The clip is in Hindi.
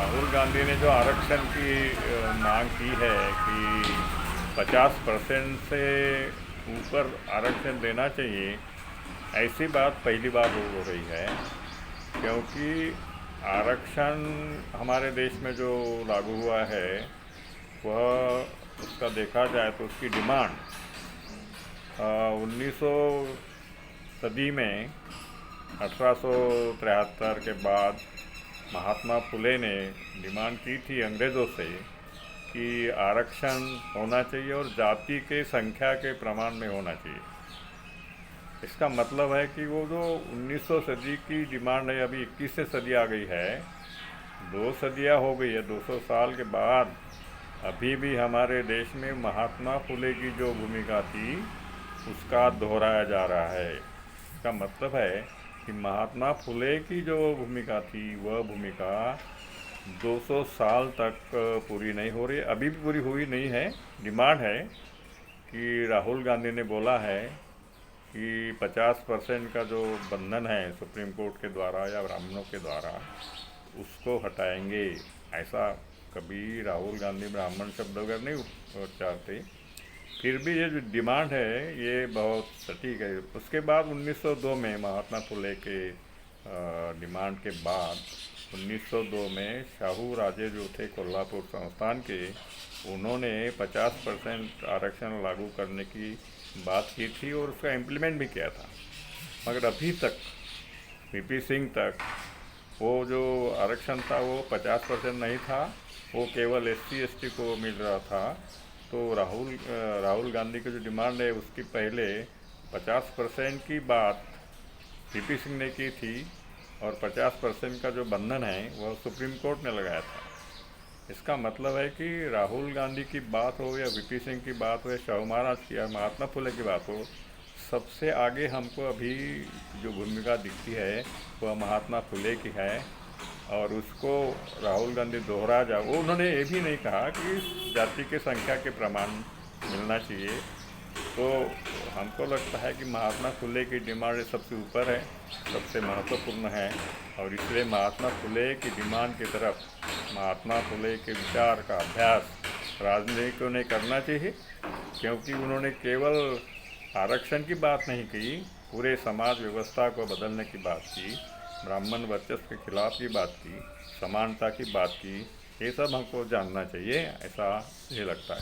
राहुल गांधी ने जो आरक्षण की मांग की है कि 50% से ऊपर आरक्षण देना चाहिए, ऐसी बात पहली बार हो रही है। क्योंकि आरक्षण हमारे देश में जो लागू हुआ है वह उसका देखा जाए तो उसकी डिमांड 1900 सदी में 1873 के बाद महात्मा फुले ने डिमांड की थी अंग्रेज़ों से कि आरक्षण होना चाहिए और जाति के संख्या के प्रमाण में होना चाहिए। इसका मतलब है कि वो जो 1900 सदी की डिमांड है, अभी 21वीं सदी आ गई है, 2 सदियाँ हो गई है, 200 साल के बाद अभी भी हमारे देश में महात्मा फुले की जो भूमिका थी उसका दोहराया जा रहा है। इसका मतलब है कि महात्मा फुले की जो भूमिका थी वह भूमिका 200 साल तक पूरी नहीं हो रही, अभी भी पूरी हुई नहीं है। डिमांड है कि राहुल गांधी ने बोला है कि 50% का जो बंधन है सुप्रीम कोर्ट के द्वारा या ब्राह्मणों के द्वारा उसको हटाएंगे। ऐसा कभी राहुल गांधी ब्राह्मण शब्द वगैरह नहीं उच्चारते, फिर भी ये जो डिमांड है ये बहुत सटीक है। उसके बाद 1902 में महात्मा फुले के डिमांड के बाद 1902 में शाहू राजे जो थे कोल्हापुर संस्थान के, उन्होंने 50% आरक्षण लागू करने की बात की थी और उसका इम्प्लीमेंट भी किया था। मगर अभी तक वीपी सिंह तक वो जो आरक्षण था वो 50% नहीं था, वो केवल एससी एसटी को मिल रहा था। तो राहुल गांधी की जो डिमांड है उसकी पहले 50% की बात वीपी सिंह ने की थी और 50% का जो बंधन है वह सुप्रीम कोर्ट ने लगाया था। इसका मतलब है कि राहुल गांधी की बात हो या वीपी सिंह की बात हो या शाहू महाराज की या महात्मा फुले की बात हो, सबसे आगे हमको अभी जो भूमिका दिखती है वह महात्मा फुले की है और उसको राहुल गांधी दोहरा जा। वो उन्होंने ये भी नहीं कहा कि जाति के संख्या के प्रमाण मिलना चाहिए। तो हमको लगता है कि महात्मा फुले की डिमांड सबसे ऊपर है, सबसे महत्वपूर्ण है और इसलिए महात्मा फुले की डिमांड की तरफ महात्मा फुले के विचार का अभ्यास राजनीतिकों ने करना चाहिए। क्योंकि उन्होंने केवल आरक्षण की बात नहीं की, पूरे समाज व्यवस्था को बदलने की बात की, ब्राह्मण वर्चस्व के खिलाफ की बात की, समानता की बात की। ये सब हमको जानना चाहिए, ऐसा मुझे लगता है।